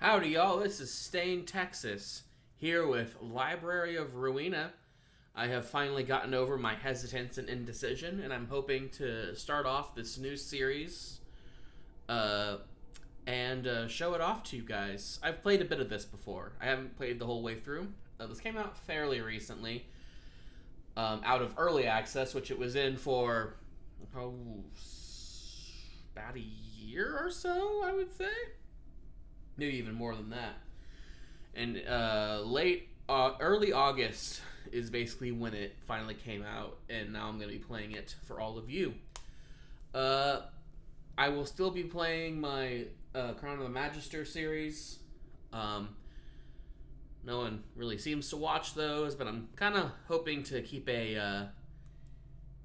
Howdy, y'all. This is Stain, Texas, here with Library of Ruina. I have finally gotten over my hesitance and indecision, and I'm hoping to start off this new series and show it off to you guys. I've played a bit of this before. I haven't played the whole way through. This came out fairly recently, out of early access, which it was in for about a year or so, I would say. Maybe even more than that. And early August is basically when it finally came out, and now I'm going to be playing it for all of you. I will still be playing my Crown of the Magister series. No one really seems to watch those, but I'm kind of hoping to keep to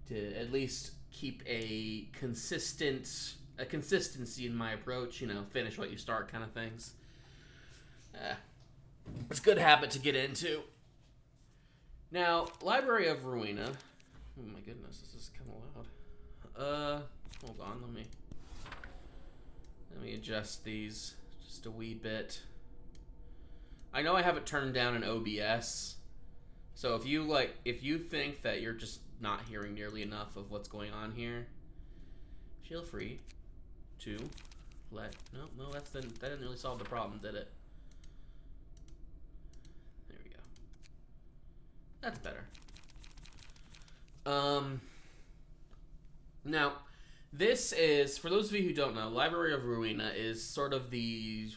at least keep a consistency in my approach, finish what you start kind of things. It's a good habit to get into. Now, Library of Ruina. Oh my goodness, this is kind of loud. Hold on, let me adjust these just a wee bit. I know I have it turned down in OBS, so if you think that you're just not hearing nearly enough of what's going on here, feel free to no, that didn't really solve the problem, did it? There we go. That's better. Now, this is, for those of you who don't know, Library of Ruina is sort of the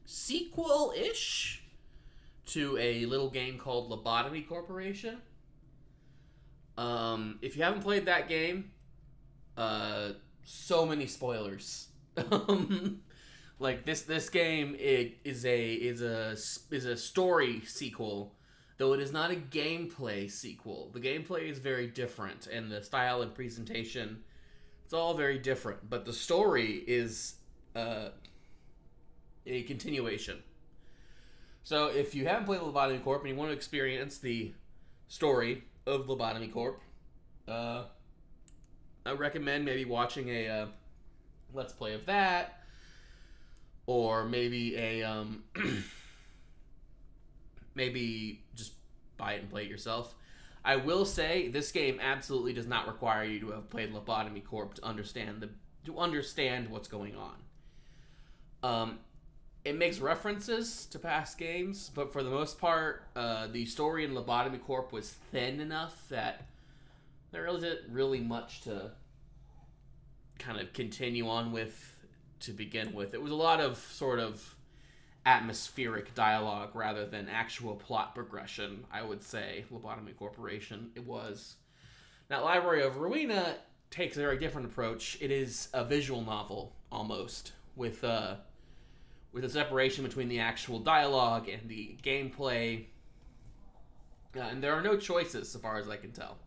sequel-ish to a little game called Lobotomy Corporation. If you haven't played that game, so many spoilers. Like this game is a story sequel, though it is not a gameplay sequel. The gameplay is very different, and the style and presentation, it's all very different. But the story is a continuation. So if you haven't played Lobotomy Corp and you want to experience the story of Lobotomy Corp, I recommend maybe watching a Let's Play of that, or maybe maybe just buy it and play it yourself. I will say this game absolutely does not require you to have played Lobotomy Corp to understand what's going on. It makes references to past games, but for the most part, the story in Lobotomy Corp was thin enough that there isn't really much to kind of continue on with to begin with. It was a lot of sort of atmospheric dialogue rather than actual plot progression, I would say. Lobotomy Corporation, it was. Now, Library of Ruina takes a very different approach. It is a visual novel, almost, with a separation between the actual dialogue and the gameplay. And there are no choices, so far as I can tell.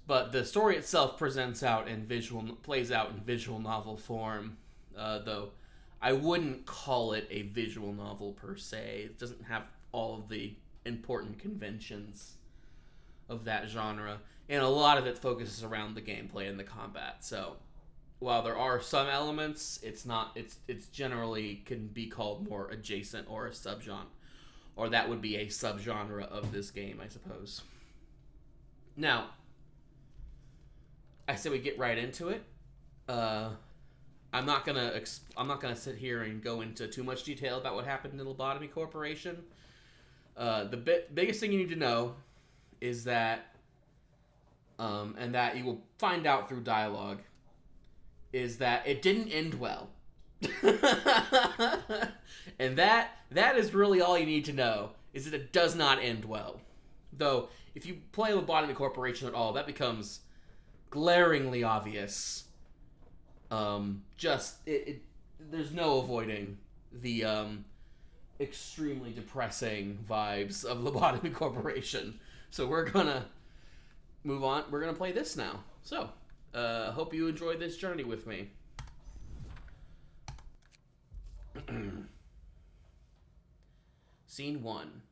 But the story itself plays out in visual novel form, though I wouldn't call it a visual novel per se. It doesn't have all of the important conventions of that genre, and a lot of it focuses around the gameplay and the combat. So while there are some elements, it's generally can be called more adjacent or a subgenre, or that would be a subgenre of this game, I suppose. Now, I say we get right into it. I'm not gonna sit here and go into too much detail about what happened in Lobotomy Corporation. The biggest thing you need to know is that, and that you will find out through dialogue, is that it didn't end well. And that is really all you need to know, is that it does not end well. Though, if you play Lobotomy Corporation at all, that becomes glaringly obvious. There's no avoiding the extremely depressing vibes of Lobotomy Corporation. So we're gonna move on. We're gonna play this now. So, hope you enjoyed this journey with me. Scene 1.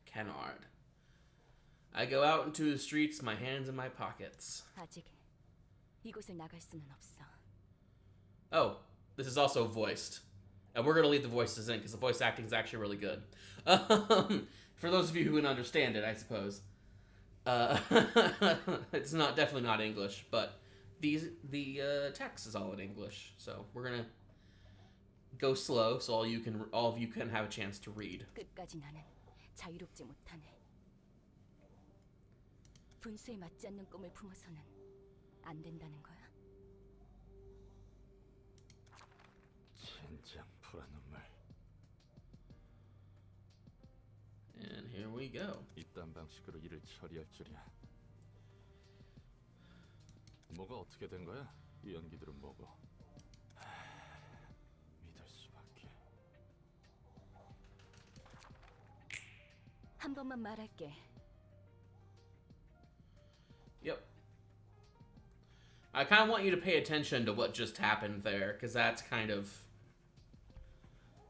Kennard. I go out into the streets, my hands in my pockets. 아직 이곳을 나갈 수는 없어. Oh, this is also voiced. We're gonna leave the voices in because the voice acting is actually really good. For those of you who can understand it, I suppose. It's definitely not English, but the text is all in English. So we're gonna go slow, so all of you can have a chance to read. 끝까지 나는 자유롭지 못하네. 분수에 맞지 않는 꿈을 품어서는 안 된다는 거야. 젠장 불안 눈물. And here we go. 이딴 방식으로 일을 처리할 줄이야. 뭐가 어떻게 된 거야? 이 연기들은 뭐고? 믿을 수밖에. 한 번만 말할게. Yep. I kind of want you to pay attention to what just happened there, because that's kind of...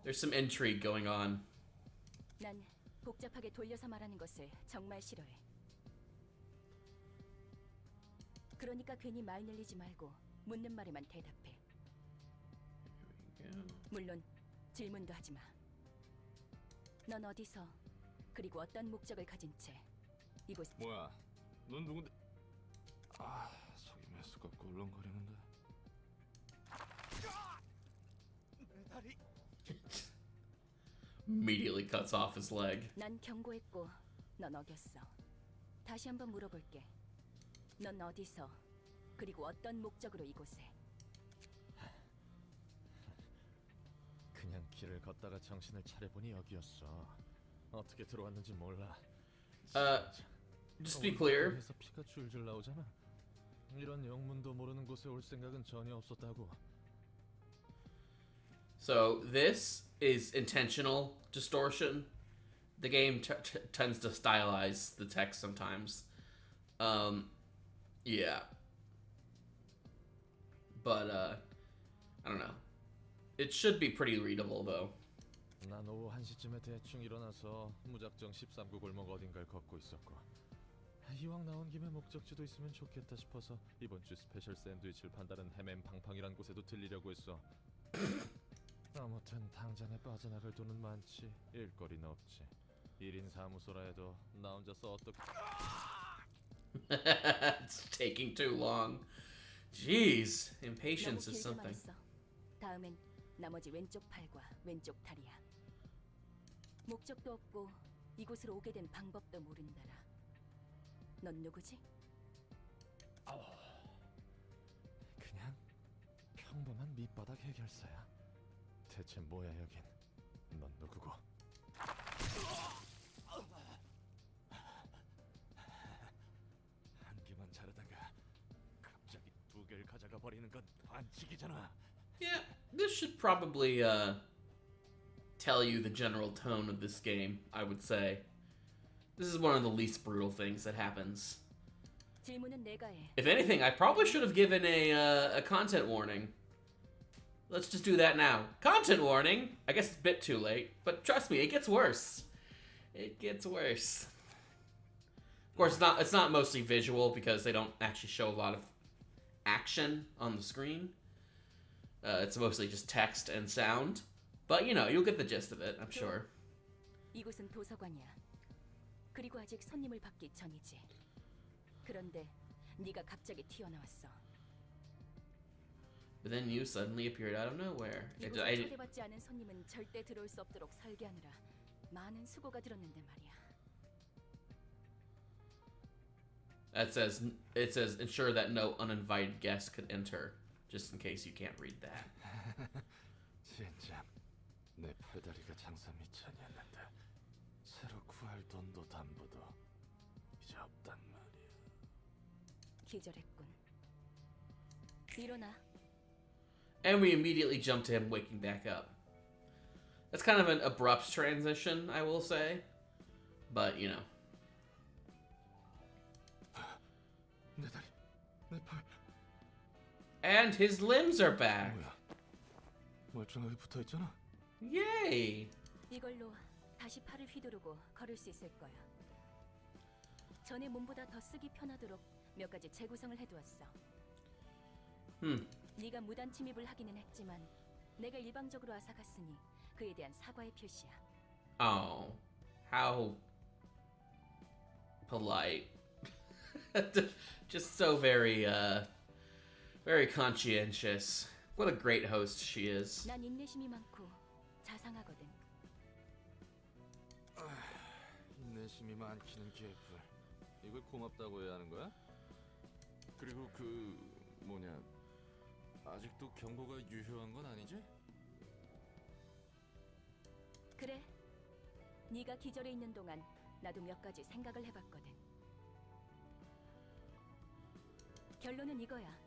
There's some intrigue going on. 난 복잡하게 돌려서 말하는 것을 정말 싫어해. 그러니까 괜히 말 늘리지 말고 묻는 말에만 대답해. 물론 질문도 하지 마. 넌 어디서 그리고 어떤 목적을 가진 채 이곳... 뭐야? 넌 누군데? 아, 속이 메스껍고 울렁거리는데. 내 다리. Immediately cuts off his leg. 난 경고했고 넌 어겼어. 다시 한번 물어볼게. 넌 어디서 그리고 어떤 목적으로 이곳에? 그냥 길을 걷다가 정신을 차려보니 여기였어. 어떻게 들어왔는지 몰라. Just to be clear. 에서 피가 줄줄 나오잖아. 이런 영문도 모르는 곳에 올 생각은 전혀 없었다고. So this is intentional distortion. The game tends to stylize the text sometimes. Yeah. But I don't know. It should be pretty readable though. 난 오후 1시쯤에 대충 일어나서 무작정 13구 골목 어딘가를 걷고 있었고, 이왕 나온 김에 목적지도 있으면 좋겠다 싶어서 이번 주 스페셜 샌드위치를 판다는 헤맨 팡팡이란 곳에도 들리려고 했어. 아무튼 당장에 빠져나갈 돈은 많지 일거리는 없지. 1인 사무소라 해도 나 혼자서 어떻게... It's taking too long. Jeez, impatience is 너무 길게 something. 말했어. 다음엔 나머지 왼쪽 팔과 왼쪽 다리야. 목적도 없고 이곳으로 오게 된 방법도 모른다라. 넌 누구지? 그냥 평범한 밑바닥 해결사야. 대체 뭐야 여긴? 넌 누구고? 한 개만 자르다가 갑자기 두 개를 가져가 버리는 건 반칙이잖아. Yeah, this should probably tell you the general tone of this game, I would say. This is one of the least brutal things that happens. 질문은 내가 해. If anything, I probably should have given a content warning. Let's just do that now. Content warning! I guess it's a bit too late, but trust me, it gets worse. It gets worse. Of course, it's not mostly visual because they don't actually show a lot of action on the screen. It's mostly just text and sound. But, you know, you'll get the gist of it, I'm sure. 이곳은 도서관이야. 그리고 아직 손님을 받기 전이지. 그런데 네가 갑자기 튀어나왔어. But then you suddenly appeared out of nowhere. 이곳에 초대받지 않은 손님은 절대 들어올 수 없도록 설계하느라 많은 수고가 들었는데 말이야. It says ensure that no uninvited guests could enter, just in case you can't read that. 진짜 내 팔다리가 장사 미천이었는데 새로 구할 돈도 담보도 이제 없단 말이야. 기절했군. 일어나. And we immediately jump to him waking back up. That's kind of an abrupt transition, I will say. But, you know. 내 다리, 내 팔. And his limbs are back. 뭐야? 멀쩡하게 붙어 있잖아. Yay! 이걸로 다시 팔을 휘두르고 걸을 수 있을 거야. 전에 몸보다 더 쓰기 편하도록 몇 가지 재구성을 해두었어. 네가 무단 침입을 하기는 했지만 내가 일방적으로 앗아갔으니 그에 대한 사과의 표시야. Oh, how polite. Just so very, very conscientious. What a great host she is. 난 인내심이 많고 자상하거든. 인내심이 많기는 개뿔. 이걸 고맙다고 해야 하는 거야? 그리고 아직도 경고가 유효한 건 아니지? 그래. 네가 기절해 있는 동안 나도 몇 가지 생각을 해봤거든. 결론은 이거야.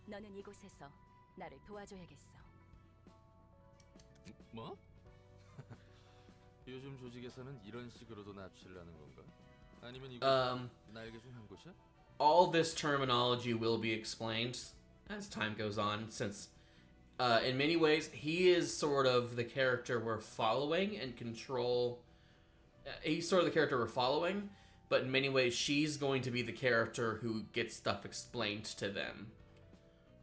너는 이곳에서 나를 도와줘야겠어. 뭐? 요즘 조직에서는 이런 식으로도 납치를 하는 건가? 아니면 이곳 날개 중 한 곳이야? All this terminology will be explained as time goes on, since in many ways he is sort of the character we're following and control. He's sort of the character we're following, but in many ways she's going to be the character who gets stuff explained to them.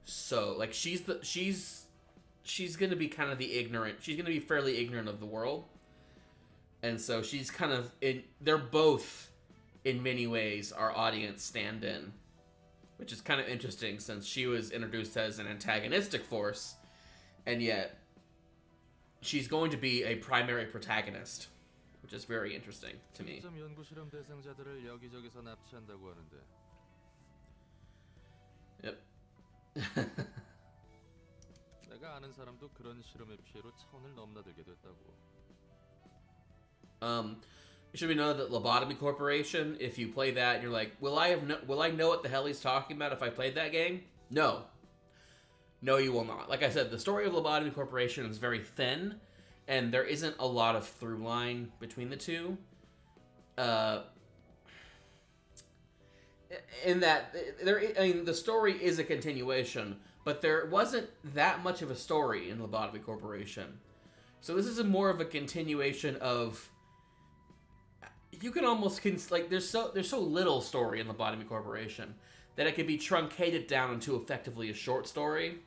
So like she's gonna be kind of the ignorant. She's gonna be fairly ignorant of the world, and so she's kind of they're both in many ways our audience stand-in, which is kind of interesting since she was introduced as an antagonistic force, and yet she's going to be a primary protagonist, which is very interesting to me. 연구 실험 대상자들을 여기저기서 납치한다고 하는데. Yep. 내가 아는 사람도 그런 실험의 피해로 차원을 넘나들게 됐다고. It should be known that Lobotomy Corporation, if you play that and you're like, will I know what the hell he's talking about if I played that game? No. No, you will not. Like I said, the story of Lobotomy Corporation is very thin, and there isn't a lot of through line between the two. In that, the story is a continuation, but there wasn't that much of a story in Lobotomy Corporation. So this is more of a continuation of. You can almost there's so little story in Lobotomy Corporation that it could be truncated down into effectively a short story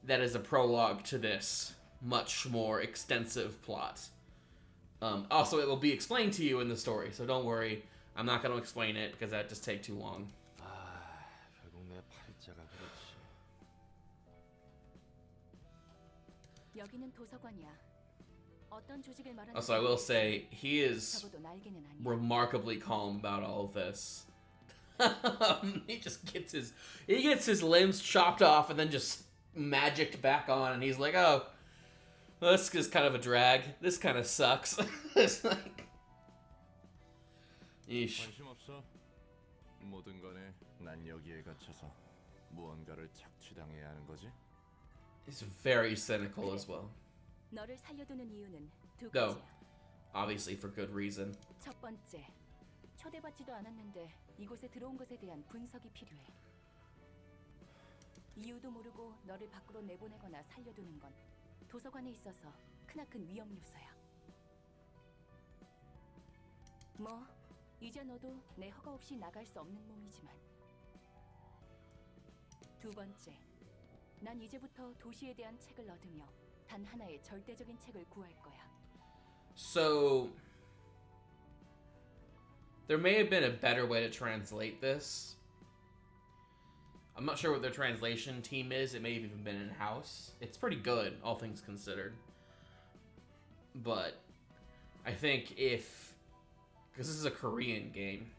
that is a prologue to this much more extensive plot. Also, it will be explained to you in the story, so don't worry. I'm not going to explain it because that'd just take too long. 결국 내 팔자가 그렇지. 여기는 도서관이야. 어떤 조직을 말하는 Also, I will say, he is 적어도 날개는 아니야. remarkably calm about all of this. He gets his limbs chopped off and then just magicked back on, and he's like, oh, well, this is kind of a drag. This kind of sucks. It's like, yeesh. 관심 없어. 모든 간에 난 여기에 갇혀서 무언가를 착취당해야 하는 거지. He's very cynical as well. 너를 살려두는 이유는 두 Go. 가지야. Obviously for good reason. 첫 번째, 초대받지도 않았는데 이곳에 들어온 것에 대한 분석이 필요해. 이유도 모르고 너를 밖으로 내보내거나 살려두는 건 도서관에 있어서 크나큰 위험 요소야. 뭐, 이제 너도 내 허가 없이 나갈 수 없는 몸이지만. 두 번째, 난 이제부터 도시에 대한 책을 얻으며 단 하나의 절대적인 책을 구할 거야. So, there may have been a better way to translate this. I'm not sure what their translation team is. It may have even been in-house. It's pretty good, all things considered. But I think because this is a Korean game,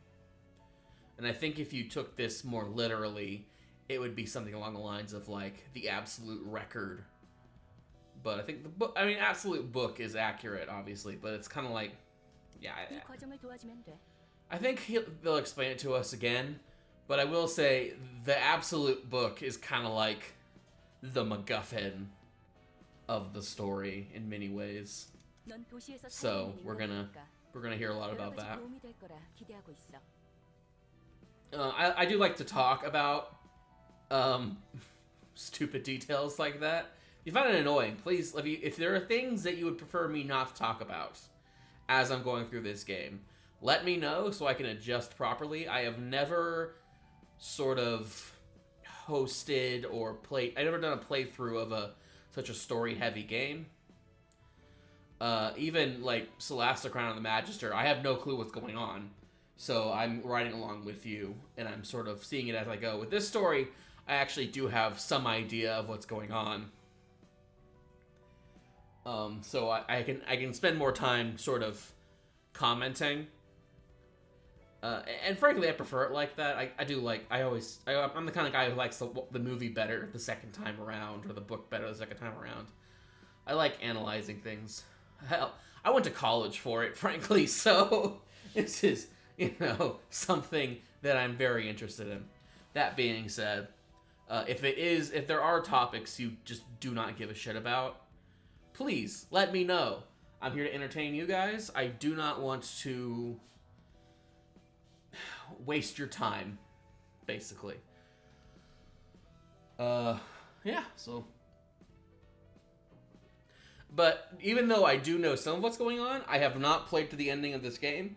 and I think if you took this more literally, it would be something along the lines of like the absolute record. But I think the book, absolute book is accurate, obviously, but it's kind of like, yeah. 이 과정을 도와주면 돼. I think they'll explain it to us again, but I will say the absolute book is kind of like the MacGuffin of the story in many ways. 넌 도시에서 So 살아가는 we're gonna hear a lot 여러 about 가지 that. 도움이 될 거라 기대하고 있어. I do like to talk about stupid details like that. If you find it annoying, please, if there are things that you would prefer me not to talk about as I'm going through this game, let me know so I can adjust properly. I have never sort of hosted or played. I've never done a playthrough of a such a story-heavy game. Even like Celeste, Crown of the Magister, I have no clue what's going on. So I'm riding along with you, and I'm sort of seeing it as I go. With this story, I actually do have some idea of what's going on. So I can spend more time sort of commenting. And frankly, I prefer it like that. I'm the kind of guy who likes the movie better the second time around, or the book better the second time around. I like analyzing things. Hell, I went to college for it, frankly, so this is, something that I'm very interested in. That being said, if there are topics you just do not give a shit about, please let me know. I'm here to entertain you guys. I do not want to waste your time, basically. Yeah, so. But even though I do know some of what's going on, I have not played to the ending of this game.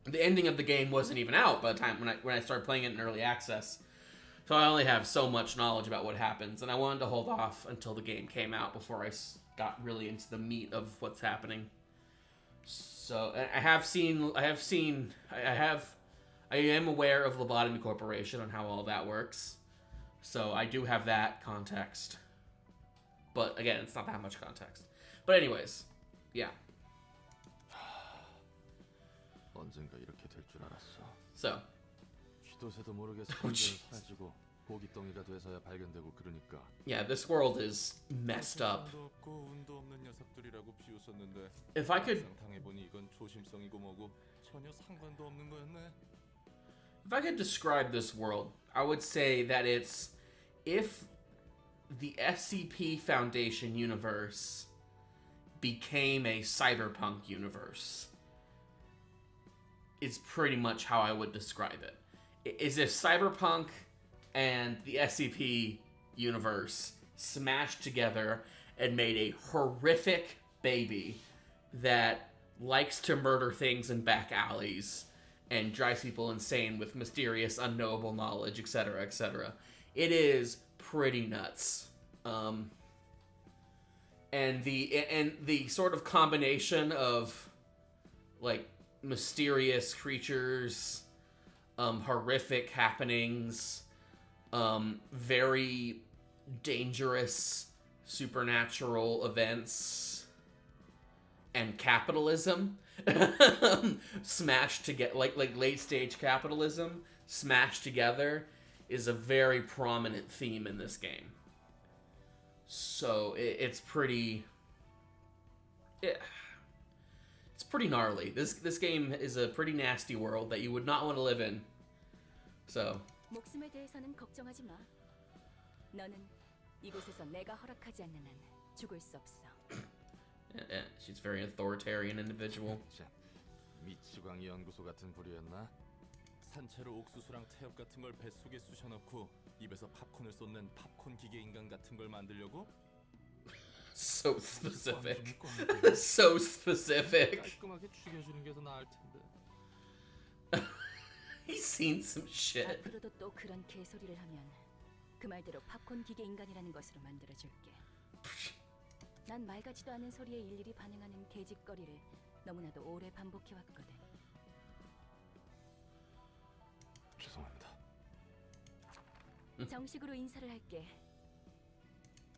The ending of the game wasn't even out by the time when I started playing it in early access. So I only have so much knowledge about what happens, and I wanted to hold off until the game came out before I got really into the meat of what's happening. So I am aware of Lobotomy Corporation and how all that works. So I do have that context. But again, it's not that much context. But anyways, yeah. 언젠가 이렇게 될 줄 알았어. So. 쥐도 새도 모르게 사라지고 사라지고 고깃덩이가 돼서야 발견되고 그러니까. Yeah, this world is messed up. 운도 없는 녀석들이라고 비웃었는데. If I could 상상해보니 이건 조심성이고 뭐고 전혀 상관도 없는 거였네. If I could describe this world, I would say that it's if the SCP Foundation universe became a cyberpunk universe. Is pretty much how I would describe it. Is if cyberpunk and the SCP universe smashed together and made a horrific baby that likes to murder things in back alleys and drives people insane with mysterious, unknowable knowledge, etc., etc. It is pretty nuts. And the sort of combination of like mysterious creatures, horrific happenings, very dangerous supernatural events, and capitalism smashed together, like late stage capitalism smashed together, is a very prominent theme in this game. So it's pretty. It's pretty gnarly. This game is a pretty nasty world that you would not want to live in. So. 목숨에 대해서는 걱정하지 마. 너는 이곳에서 내가 허락하지 않는 한 죽을 수 없어. Yeah, she's a very authoritarian individual. 미치광이 연구소 같은 부류였나? 산채로 옥수수랑 태엽 같은 걸 뱃속에 쑤셔넣고 입에서 팝콘을 쏟는 팝콘 기계 인간 같은 걸 만들려고? So specific. So specific. 깔끔하게 죽여주는 게 더 나을 텐데. He's seen some shit. 앞으로도 또 그런 개소리를 하면 그 말대로 팝콘 기계 인간이라는 것으로 만들어줄게. 난 말 같지도 않은 소리에 일일이 반응하는 개짓거리를 너무나도 오래 반복해왔거든. 죄송합니다. 정식으로 인사를 할게.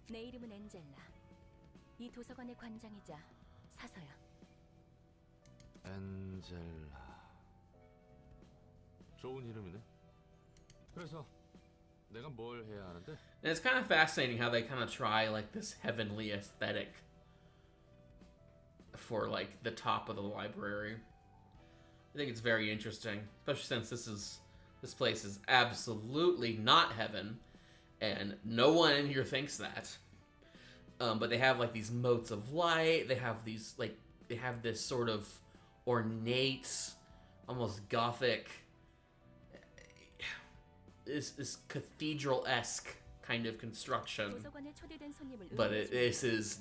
내 이름은 엔젤라. 이 도서관의 관장이자 사서야. 엔젤라. 좋은 이름이네. 그래서 내가 뭘 해야 하는데? And it's kind of fascinating how they kind of try like this heavenly aesthetic for like the top of the library. I think it's very interesting, especially since this place is absolutely not heaven, and no one in here thinks that. But they have like these motes of light. They have this sort of ornate, almost gothic, this cathedral-esque kind of construction. But this is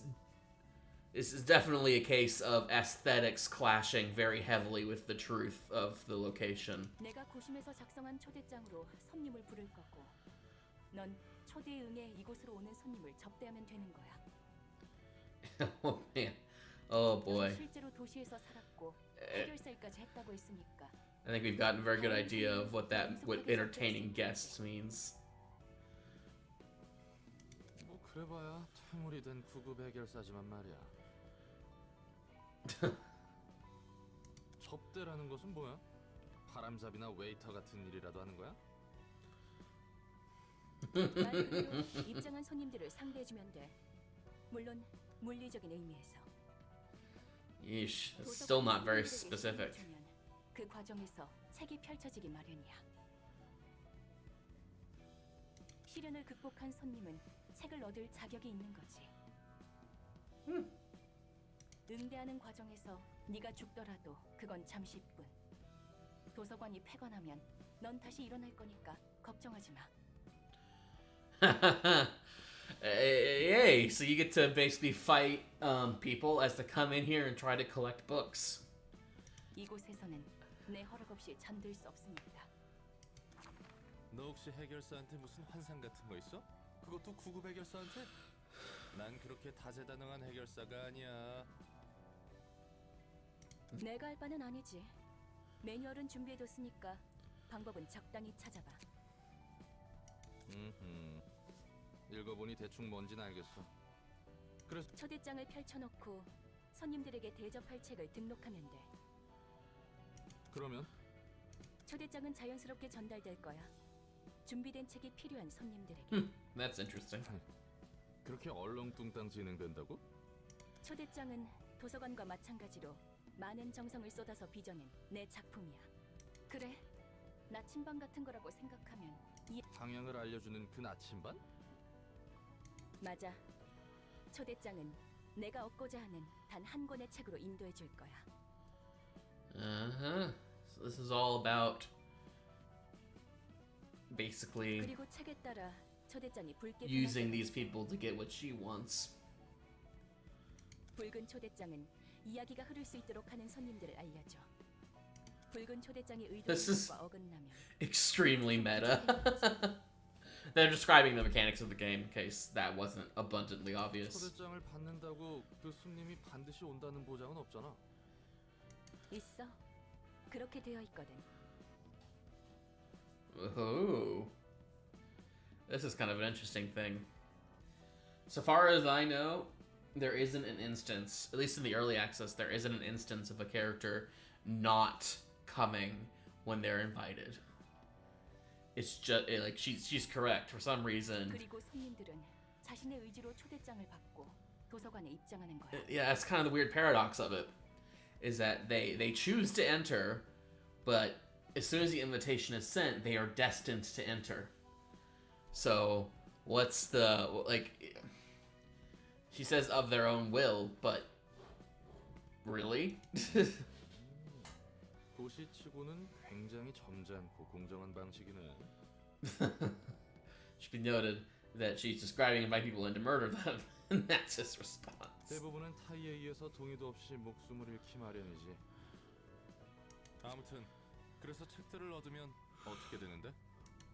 definitely a case of aesthetics clashing very heavily with the truth of the location. 내가 고심해서 작성한 초대장으로 손님을 부를 거고, 넌 초대에 응해 이곳으로 오는 손님을 접대하면 되는 거야. Oh man. Oh boy. 넌 실제로 도시에서 살았고 해결사일까지 했다고 했으니까. I think we've gotten a very good idea of what entertaining guests means. 뭐 그래봐야 퇴물이 된 구급 해결사지만 말이야. 접대라는 것은 뭐야? 바람잡이나 웨이터 같은 일이라도 하는 거야? 말 그대로 입장한 손님들을 상대해주면 돼. 물론 물리적인 의미에서. Yeesh, it's still not very specific. 그 과정에서 책이 펼쳐지기 마련이야. 시련을 극복한 손님은 책을 얻을 자격이 있는 거지. 응대하는 과정에서 네가 죽더라도 그건 잠시뿐. 도서관이 폐관하면 넌 다시 일어날 거니까 걱정하지 마. Hey, so you get to basically fight people as they come in here and try to collect books. 이곳에서는 내 허락 없이 잠들 수 없으니까. 너 혹시 해결사한테 무슨 환상 같은 거 있어? 그것도 구급 해결사한테? 난 그렇게 다재다능한 해결사가 아니야. 내가 할 바는 아니지. 매뉴얼은 준비해뒀으니까 방법은 적당히 찾아봐. 읽어보니 대충 뭔진 알겠어. 그래서 초대장을 펼쳐놓고 손님들에게 대접할 책을 등록하면 돼. 그러면 초대장은 자연스럽게 전달될 거야. 준비된 책이 필요한 손님들에게. That's interesting. 그렇게 얼렁뚱땅 진행된다고? 초대장은 도서관과 마찬가지로 많은 정성을 쏟아서 빚어낸 내 작품이야. 그래, 나침반 같은 거라고 생각하면 방향을 알려주는 그 나침반? 맞아. 초대장은 내가 얻고자 하는 단 한 권의 책으로 인도해 줄 거야. Uh-huh. So this is all about basically 그리고 책에 따라 초대장이 붉게 using these people to get what she wants. 붉은 초대장은 이야기가 흐를 수 있도록 하는 손님들을 알려줘. 붉은 초대장이 This is 의도와 어긋나면 extremely meta. They're describing the mechanics of the game in case that wasn't abundantly obvious. 초대장을 받는다고 그 손님이 반드시 온다는 보장은 없잖아. 있어. 그렇게 되어 있거든. Oh. This is kind of an interesting thing. So far as I know, there isn't an instance, at least in the early access, there isn't an instance of a character not coming when they're invited. It's just like she's correct for some reason. 그리고 손님들은 자신의 의지로 초대장을 받고 도서관에 입장하는 거야. Yeah, that's kind of the weird paradox of it, is that they choose to enter, but as soon as the invitation is sent, they are destined to enter. So what's the like? She says of their own will, but really? 도시치고는 굉장히 점잖고 공정한 방식이네. Should be noted that she's describing inviting people in to murder them, and that's his response. 대부분은 타이에 의해서 동의도 없이 목숨을 잃기 마련이지. 아무튼 그래서 책들을 얻으면 어떻게 되는데?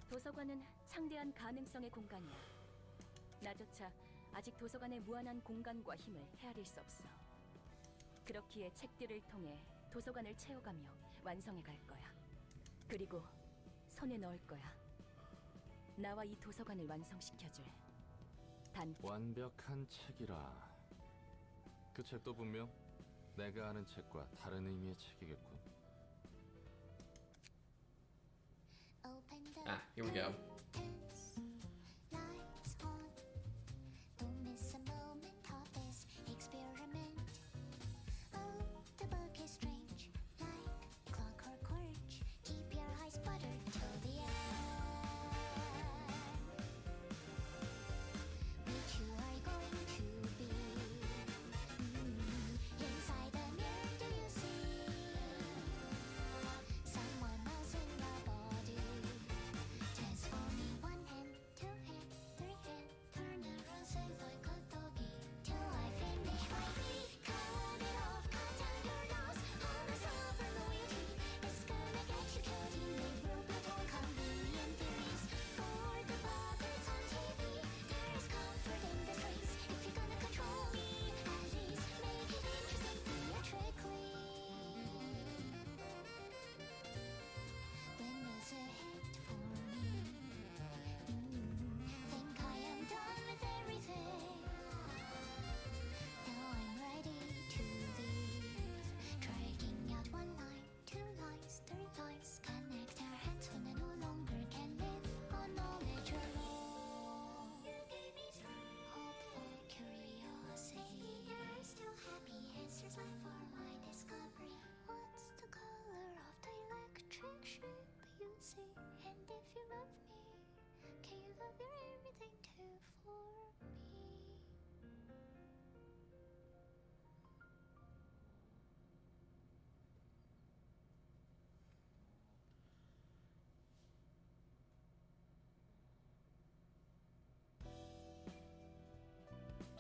도서관은 창대한 가능성의 공간이야. 나조차 아직 도서관의 무한한 공간과 힘을 헤아릴 수 없어. 그렇기에 책들을 통해 도서관을 채워가며 완성해 갈 거야. 그리고 손에 넣을 거야. 나와 이 도서관을 완성시켜줄 단 완벽한 책이라. 그 책도 분명 내가 아는 책과 다른 의미의 책이겠군. Ah, here we go.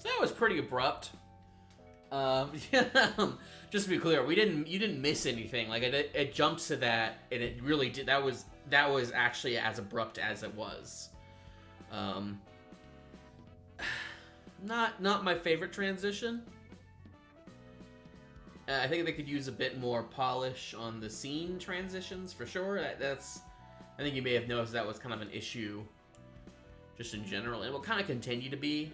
So that was pretty abrupt. Just to be clear, you didn't miss anything. Like it jumped to that, and it really did. That was actually as abrupt as it was. Not my favorite transition. I think they could use a bit more polish on the scene transitions for sure. I think you may have noticed that was kind of an issue, just in general, and it will kind of continue to be.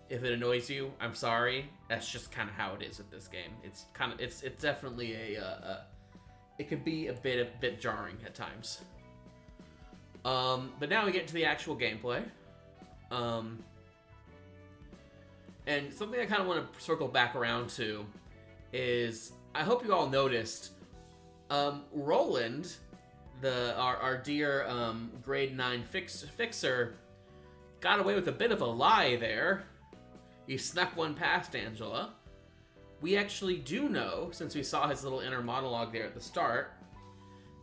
If it annoys you, I'm sorry. That's just kind of how it is with this game. It's definitely it could be a bit jarring at times. But now we get to the actual gameplay. And something I kind of want to circle back around to is, I hope you all noticed, Roland, our dear grade 9 fixer, got away with a bit of a lie there. He snuck one past Angela. We actually do know, since we saw his little inner monologue there at the start,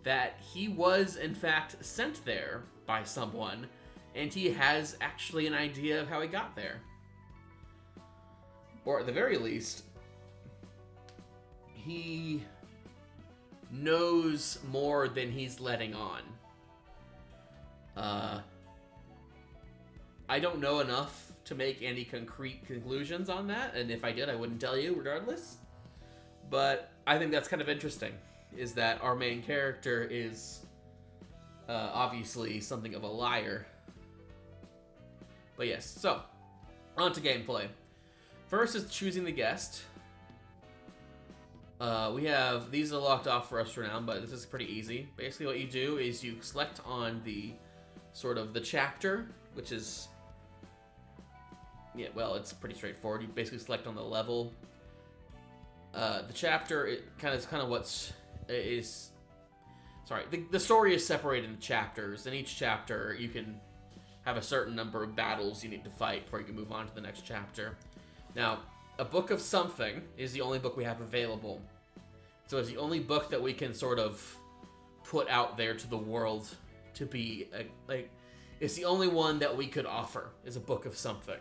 that he was in fact sent there by someone, and he has actually an idea of how he got there. Or at the very least, he knows more than he's letting on. I don't know enough to make any concrete conclusions on that, and if I did, I wouldn't tell you regardless. But I think that's kind of interesting, is that our main character is obviously something of a liar. But yes, so, on to gameplay. First is choosing the guest. We have, these are locked off for us for now, but this is pretty easy. Basically what you do is you select on the, sort of the chapter, which is, yeah, well, it's pretty straightforward. You basically select on the level. The chapter, it kind of what's, is, sorry, the story is separated into chapters, and each chapter you can have a certain number of battles you need to fight before you can move on to the next chapter. Now, a book of something is the only book we have available. So it's the only book that we can sort of put out there to the world to be, it's the only one that we could offer, is a book of something.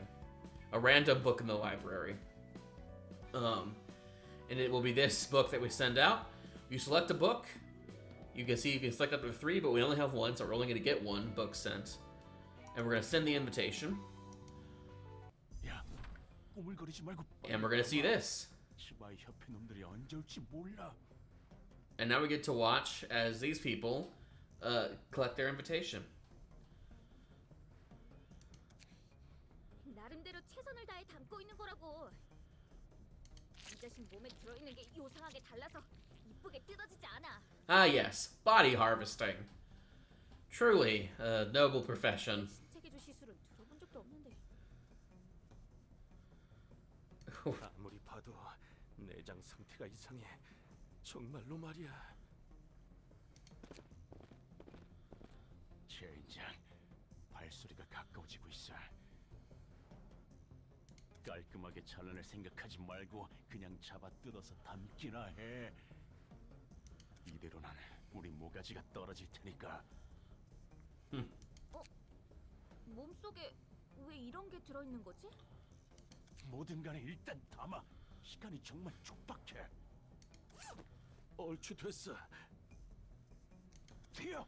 A random book in the library. And it will be this book that we send out. You select a book. You can see you can select up to 3, but we only have 1, so we're only going to get 1 book sent. And we're going to send the invitation. And we're going to see this. And now we get to watch as these people collect their invitation. 나름대로 최선을 다해 담고 있는 거라고. 이 자신 몸에 들어있는 게 요상하게 달라서 이쁘게 뜯어지지 않아. Ah yes, body harvesting. Truly a noble profession. 신체개조 시술은 들어본 적도 없는데. 아무리 봐도 내장 상태가 이상해. 정말로 말이야. 젠장, 발소리가 가까워지고 있어. 깔끔하게 잘라낼 생각하지 말고 그냥 잡아 뜯어서 담기나 해. 이대로는 우리 모가지가 떨어질 테니까. 몸속에 왜 이런 게 들어있는 거지? 뭐든 간에 일단 담아. 시간이 정말 촉박해. 얼추 됐어. 튀어.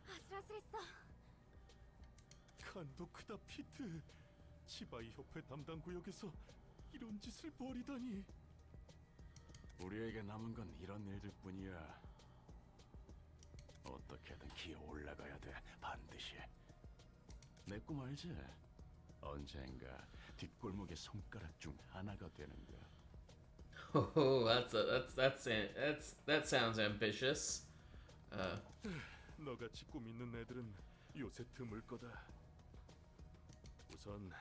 아슬아슬했어. 간도 크다, 피트. 치바이 협회 담당 구역에서 이런 짓을 벌이다니. 우리에게 남은 건 이런 일들뿐이야. 어떻게든 기어 올라가야 돼, 반드시. 내 꿈 알지? 언젠가 뒷골목의 손가락 중 하나가 되는 거. Oh, that sounds ambitious. 너같이 꿈 있는 애들은 요새 드물 거다. 우선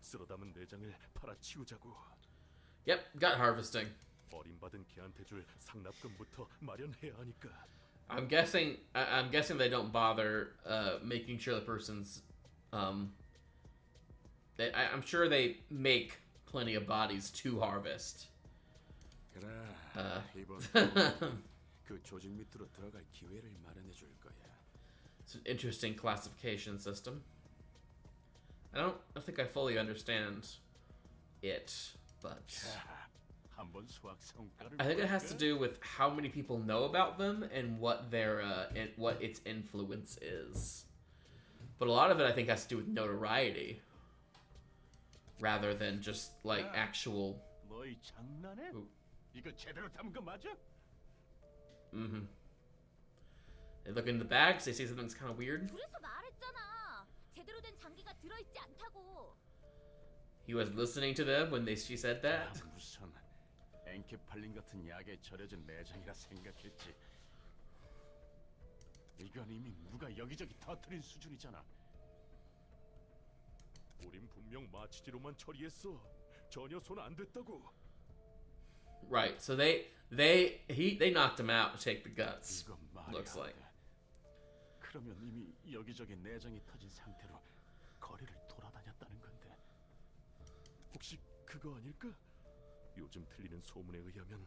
쓸어 담은 내장을 팔아치우자고. Yep, gut harvesting. 버림받은 개한테 줄 상납금부터 마련해야 하니까. I'm guessing they don't bother making sure the person's I'm sure they make plenty of bodies to harvest. 그래, 이번 그 조직 밑으로 들어갈 기회를 마련해 줄 거야. It's an interesting classification system. I don't think I fully understand it, but I think it has to do with how many people know about them and what their what its influence is. But a lot of it, I think, has to do with notoriety, rather than just like actual. Ooh. Mm-hmm. They look in the bags. They see something's kind of weird. He was listening to them when she said that. 엔케팔린 같은 약에 절여진 내장이라 생각했지. 이건 이미 누가 여기저기 터뜨린 수준이잖아. 우린 분명 마취제로만 처리했어. 전혀 손 안 댔다고. Right. So they knocked him out to take the guts. Looks like. 그러면 이미 여기저기 내장이 터진 상태로 거리를 돌아다녔다는 건데. 혹시 그거 아닐까? 요즘 들리는 소문에 의하면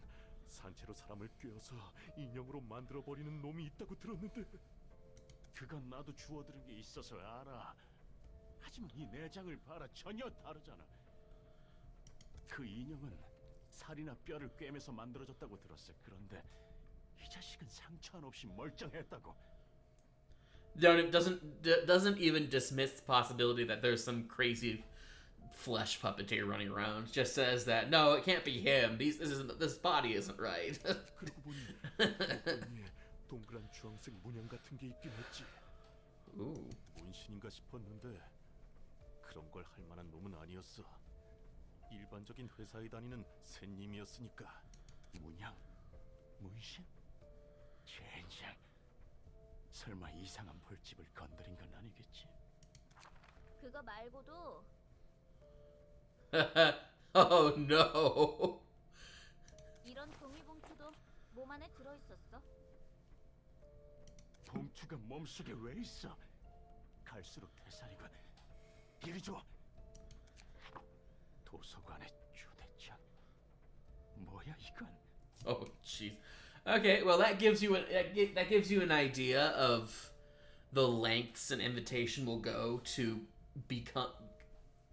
산채로 사람을 꿰어서 인형으로 만들어버리는 놈이 있다고 들었는데. 그건 나도 주워들은 게 있어서 알아. 하지만 이 내장을 봐라, 전혀 다르잖아. 그 인형은 살이나 뼈를 꿰매서 만들어졌다고 들었어. 그런데 이 자식은 상처 한 없이 멀쩡했다고. Doesn't even dismiss the possibility that there's some crazy flesh puppeteer running around. Just says that no, it can't be him. This body isn't right. 그러고 보니 동그란 주황색 문양 같은 게 있긴 했지. Ooh. 문신인가 싶었는데 그런 걸 할 만한 놈은 아니었어. 일반적인 회사에 다니는 샌님이었으니까. 문양? 문신? 젠장. 설마 이상한 벌집을 건드린 건 아니겠지? 그거 말고도 Oh no. 이런 종이 봉투도 몸 안에 들어 있었어. 봉투가 몸속에 왜 있어? 갈수록 대살이군. 이리 줘. 도서관의 초대장. 뭐야 이건? Oh jeez. Okay, well that gives you an idea of the lengths an invitation will go to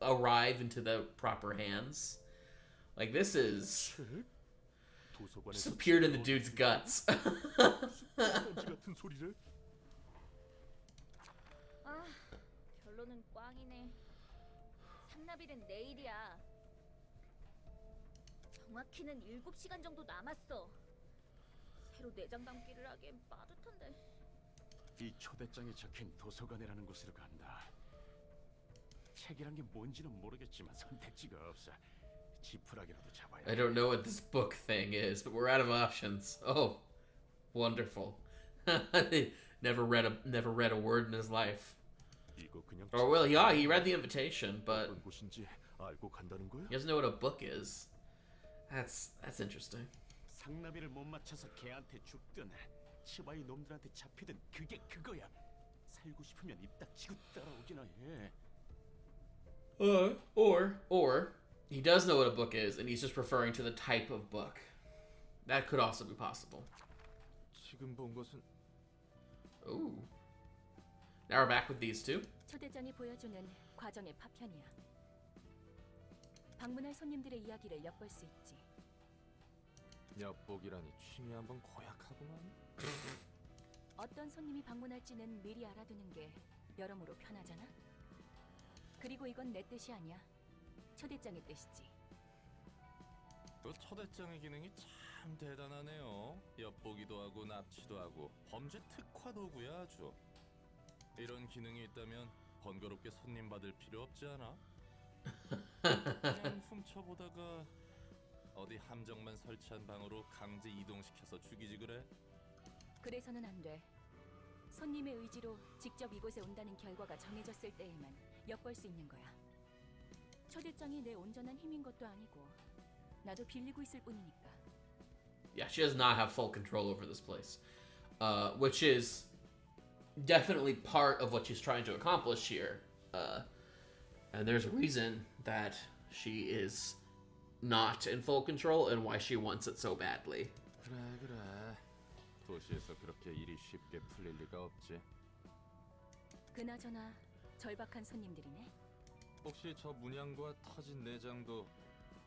arrive into the proper hands. Like this is just appeared in the dude's guts. 아, 결론은 꽝이네. 상납일은 내일이야. 정확히는 7시간 정도 남았어. 새로 내장 담기를 하기엔 빠듯한데. 이 초대장에 적힌 도서관이라는 곳으로 간다. 책이란 게 뭔지는 모르겠지만 선택지가 없어. 지푸라기라도 잡아야. I don't know what this book thing is, but we're out of options. Oh, wonderful. never read a word in his life. Or well, yeah, he read the invitation, but he doesn't know what a book is. That's interesting. 상나비를 못 맞춰서 걔한테 죽든 치바이 놈들한테 잡히든 그게 그거야. 살고 싶으면 입 닥치고 따라오기나 해. Or he does know what a book is, and he's just referring to the type of book. That could also be possible. 지금 본 것은 Ooh. Now we're back with these two. 초대장이 보여주는 과정의 파편이야. 방문할 손님들의 이야기를 엿볼 수 있지. 엿보기라니 취미 한번 고약하구만. 어떤 손님이 방문할지는 미리 알아두는 게 여러모로 편하잖아. 그리고 이건 내 뜻이 아니야. 초대장의 뜻이지. 그 초대장의 기능이 참 대단하네요. 엿보기도 하고 납치도 하고 범죄 특화 도구야 아주. 이런 기능이 있다면 번거롭게 손님 받을 필요 없지 않아? 그냥 훔쳐보다가 어디 함정만 설치한 방으로 강제 이동시켜서 죽이지 그래? 그래서는 안 돼. 손님의 의지로 직접 이곳에 온다는 결과가 정해졌을 때에만 엿볼 수 있는 거야. 초대장이 내 온전한 힘인 것도 아니고 나도 빌리고 있을 뿐이니까. Yeah, she does not have full control over this place, which is definitely part of what she's trying to accomplish here. And there's a reason that she is not in full control and why she wants it so badly. 그래. 도시에서 그렇게 일이 쉽게 풀릴 리가 없지. 그나저나 절박한 손님들이네. 혹시 저 문양과 터진 내장도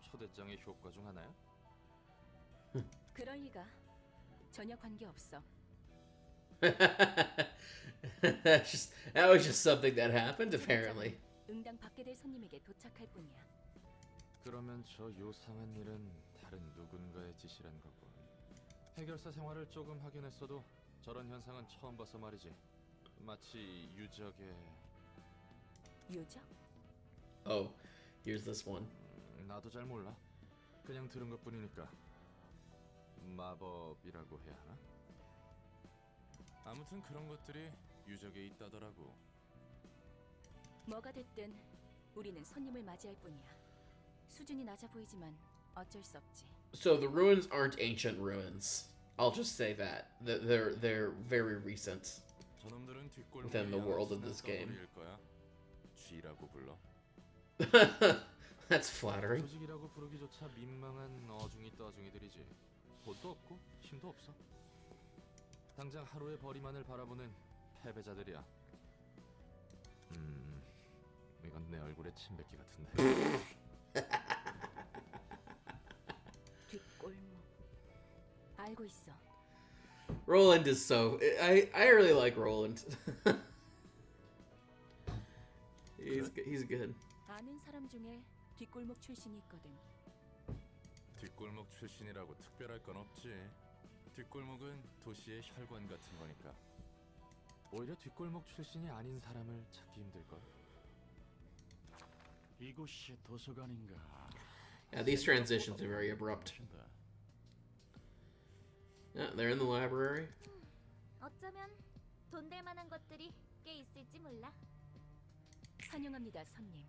초대장의 효과 중 하나야? 그럴 리가. 전혀 관계 없어. that was just something that happened, apparently. 응당 받게 될 손님에게 도착할 뿐이야. 그러면 저 요상한 일은 다른 누군가의 짓이란 거고. 해결사 생활을 조금 하긴 했어도 저런 현상은 처음 봐서 말이지. 마치 유적의... 유적? Oh, here's this one. 나도 잘 몰라. 그냥 들은 것뿐이니까. 마법이라고 해야 하나? 아무튼 그런 것들이 유적에 있다더라고. 뭐가 됐든 우리는 손님을 맞이할 뿐이야. 수준이 낮아 보이지만 어쩔 수 없지. So the ruins aren't ancient ruins. I'll just say that. They're very recent 저놈들은 within the world of this game. 거야. 쥐라고 불러. That's flattering. 조직이라고 부르기조차 민망한 어중이 떠중이들이지. 돈도 없고 힘도 없어. 당장 하루의 벌이만을 바라보는 패배자들이야. 이건 내 얼굴에 침 뱉기 같은데. 뒷골목. 알고 있어. Roland is so... I really like Roland. he's good. 아는 사람 중에 뒷골목 출신이 있거든. 뒷골목 출신이라고 특별할 건 없지. 뒷골목은 도시의 혈관 같은 거니까. 오히려 뒷골목 출신이 아닌 사람을 찾기 힘들걸. 이곳이 도서관인가? Yeah, these transitions are very abrupt. Yeah, they're in the library. 어쩌면 돈 될 만한 것들이 꽤 있을지 몰라. 환영합니다, 손님.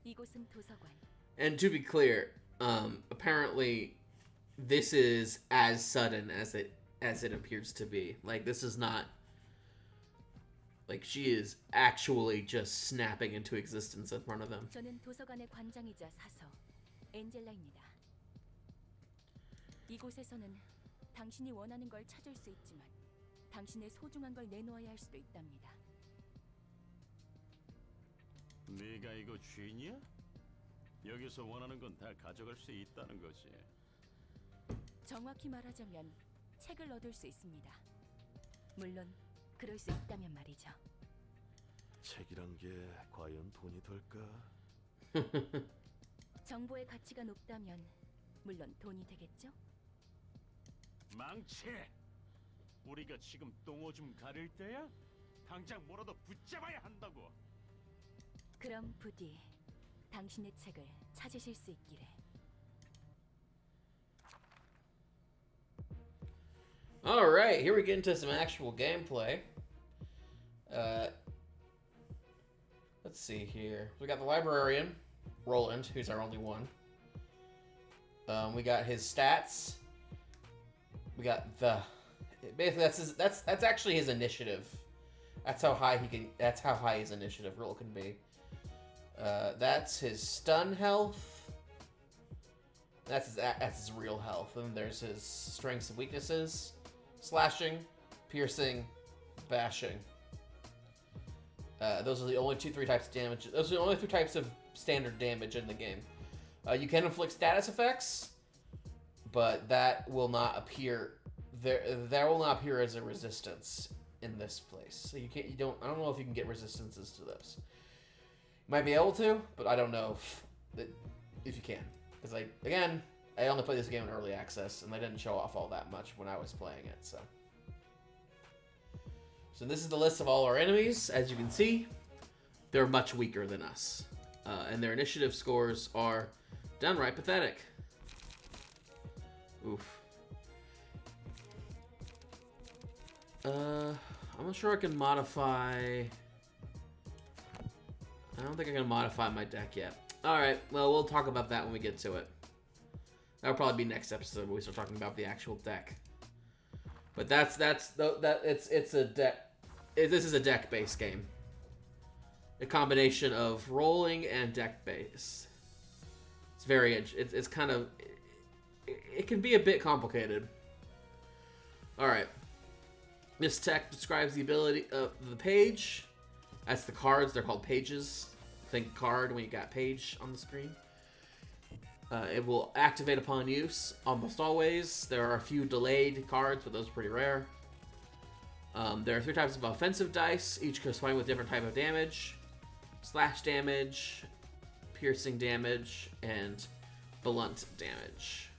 이곳은 도서관. And to be clear, apparently this is as sudden as it appears to be. Like, this is not... Like, she is actually just snapping into existence in front of them. 저는 도서관의 관장이자 사서 엔젤라입니다. 이곳에서는 당신이 원하는 걸 찾을 수 있지만 당신의 소중한 걸 내놓아야 할 수도 있답니다. 네가 이거 주인이야? 여기서 원하는 건 다 가져갈 수 있다는 거지. 정확히 말하자면 책을 얻을 수 있습니다. 물론 그럴 수 있다면 말이죠. 책이란 게 과연 돈이 될까? 정보의 가치가 높다면 물론 돈이 되겠죠? 망치! 우리가 지금 똥오줌 가릴 때야? 당장 뭐라도 붙잡아야 한다고. 그럼 부디 당신의 책을 찾으실 수 있기를. All right, here we get into some actual gameplay. Let's see here. We got the librarian, Roland, who's our only one. We got his stats. We got the basically that's actually his initiative. That's how high he can. That's how high his initiative roll can be. That's his stun health. That's his real health. And there's his strengths and weaknesses. Slashing, piercing, bashing. Those are the only three types of damage. Those are the only 3 types of standard damage in the game. You can inflict status effects, but that will not appear there. That will not appear as a resistance in this place. So you can't. You don't. I don't know if you can get resistances to those. You might be able to, but I don't know if you can. Because I only played this game in early access, and they didn't show off all that much when I was playing it, so. So this is the list of all our enemies. As you can see, they're much weaker than us. And their initiative scores are downright pathetic. Oof. I'm not sure I can modify... I don't think I can modify my deck yet. Alright, well, we'll talk about that when we get to it. That'll probably be next episode when we start talking about the actual deck. But it's a deck. This is a deck-based game. A combination of rolling and deck-based. It's very. It's kind of. It can be a bit complicated. All right. This text describes the ability of the page. That's the cards. They're called pages. Think card when you got page on the screen. It will activate upon use almost always. There are a few delayed cards, but those are pretty rare. There are 3 types of offensive dice, each corresponding with different type of damage. Slash damage, piercing damage, and blunt damage.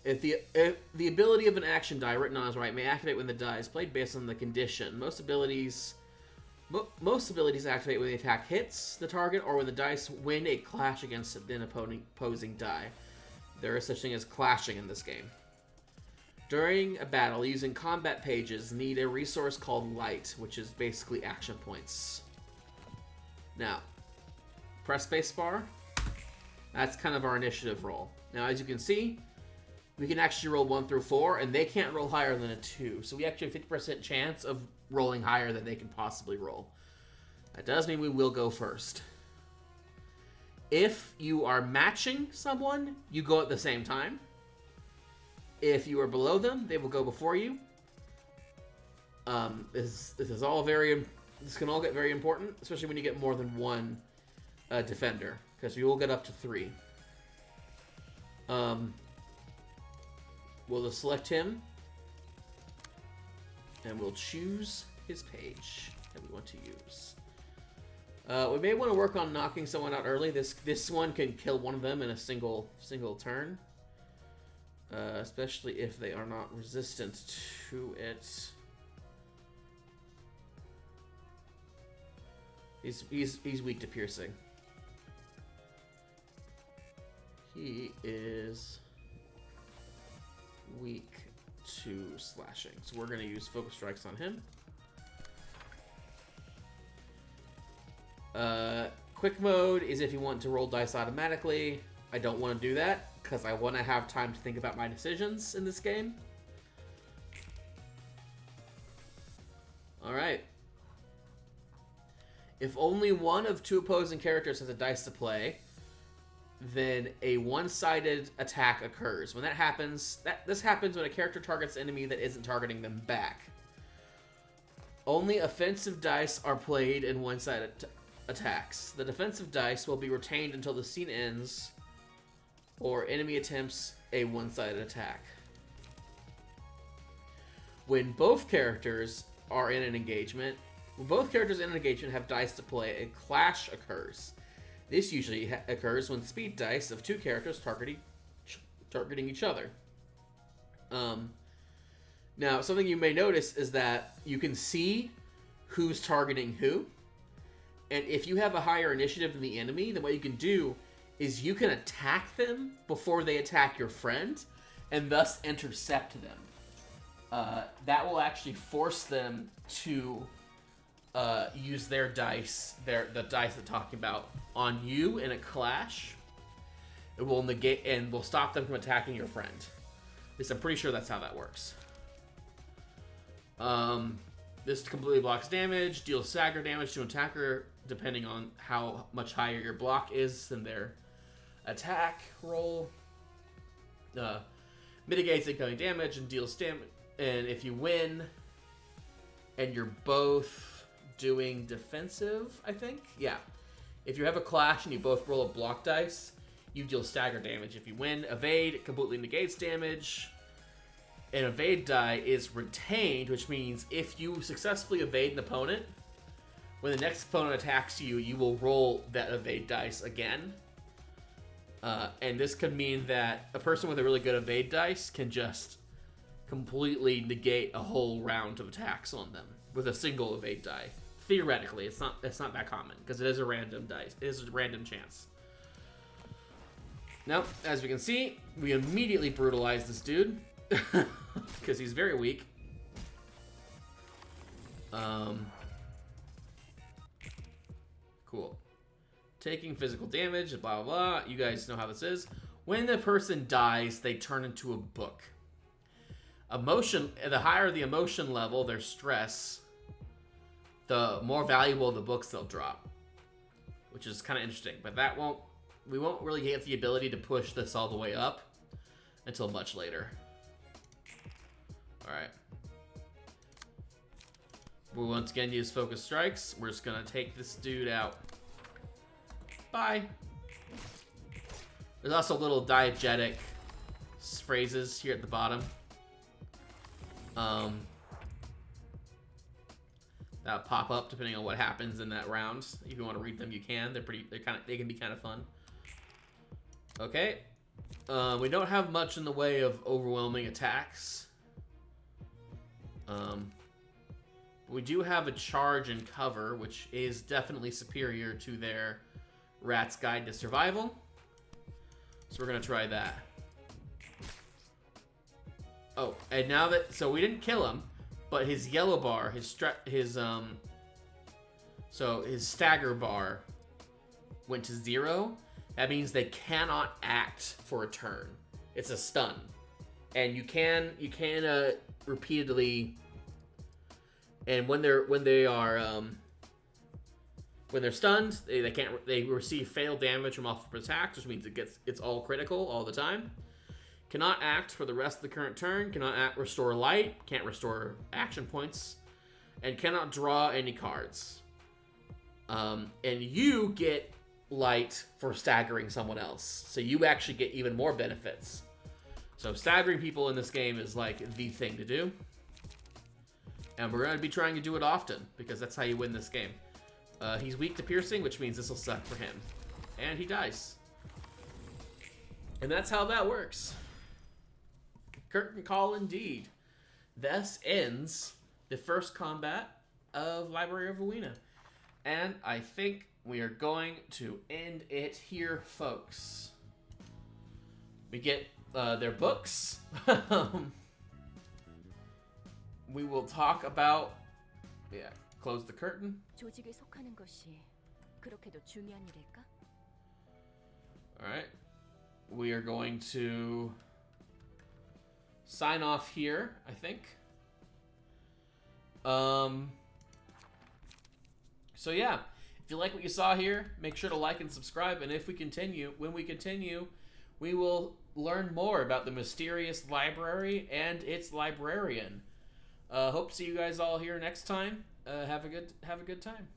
If the ability of an action die written on his right may activate when the die is played based on the condition. Most abilities activate when the attack hits the target or when the dice win a clash against an opposing die. There is such thing as clashing in this game. During a battle, using combat pages need a resource called light, which is basically action points. Now, press spacebar. That's kind of our initiative roll. Now, as you can see, we can actually roll 1 through 4, and they can't roll higher than a 2. So we actually have a 50% chance of rolling higher than they can possibly roll. That does mean we will go first. If you are matching someone, you go at the same time. If you are below them, they will go before you. This is all very. This can all get very important, especially when you get more than one defender, because you will get up to 3. We'll just select him, and we'll choose his page that we want to use. We may want to work on knocking someone out early. This one can kill one of them in a single turn, especially if they are not resistant to it. He's weak to piercing. He is weak to slashing, so we're going to use focus strikes on him. Quick mode is if you want to roll dice automatically. I don't want to do that because I want to have time to think about my decisions in this game. Alright. If only one of 2 opposing characters has a dice to play, then a one-sided attack occurs. When that happens, this happens when a character targets an enemy that isn't targeting them back. Only offensive dice are played in one-sided attacks. The defensive dice will be retained until the scene ends or enemy attempts a one-sided attack. When both characters are in an engagement, have dice to play, a clash occurs. This usually occurs when speed dice of 2 characters targeting each other. Now, something you may notice is that you can see who's targeting who. And if you have a higher initiative than the enemy, then what you can do is you can attack them before they attack your friend, and thus intercept them. That will actually force them to use their dice, the dice they're talking about, on you in a clash. It will negate and will stop them from attacking your friend. At least I'm pretty sure that's how that works. This completely blocks damage, deals stagger damage to an attacker depending on how much higher your block is than their attack roll. Mitigates incoming damage and deals damage. And if you win, and you're both doing defensive, I think? Yeah. If you have a clash and you both roll a block dice, you deal stagger damage. If you win, evade, it completely negates damage. An evade die is retained, which means if you successfully evade an opponent, when the next opponent attacks you, you will roll that evade dice again. And this could mean that a person with a really good evade dice can just completely negate a whole round of attacks on them with a single evade die. Theoretically, it's not that common because it is a random dice. It is a random chance. Now, as we can see, we immediately brutalize this dude because he's very weak. Cool. Taking physical damage, blah, blah, blah. You guys know how this is. When the person dies, they turn into a book. Emotion, the higher the emotion level, their stress, the more valuable the books they'll drop. Which is kind of interesting. But we won't really get the ability to push this all the way up until much later. Alright. We'll once again use focus strikes. We're just gonna take this dude out. Bye. There's also little diegetic phrases here at the bottom. That pop up depending on what happens in that round. If you want to read them, you can. They can be kind of fun. Okay. We don't have much in the way of overwhelming attacks. We do have a charge and cover, which is definitely superior to their Rat's Guide to Survival. So we're gonna try that. Oh, and now that so we didn't kill him, but his yellow bar, his stagger bar went to 0. That means they cannot act for a turn. It's a stun, and you can repeatedly. And when they're stunned, they receive failed damage from off attacks, which means it's all critical all the time. Cannot act for the rest of the current turn. Cannot restore light. Can't restore action points, and cannot draw any cards. And you get light for staggering someone else, so you actually get even more benefits. So staggering people in this game is like the thing to do. And we're going to be trying to do it often, because that's how you win this game. He's weak to piercing, which means this will suck for him. And he dies. And that's how that works. Curtain call indeed. Thus ends the first combat of Library of Ruina. And I think we are going to end it here, folks. We get their books. We will talk about, close the curtain. 조직에 속하는 것이 그렇게도 중요한 일일까? All right. We are going to sign off here, I think. So yeah, if you like what you saw here, make sure to like and subscribe. And when we continue, we will learn more about the mysterious library and its librarian. Hope to see you guys all here next time. Have a good time.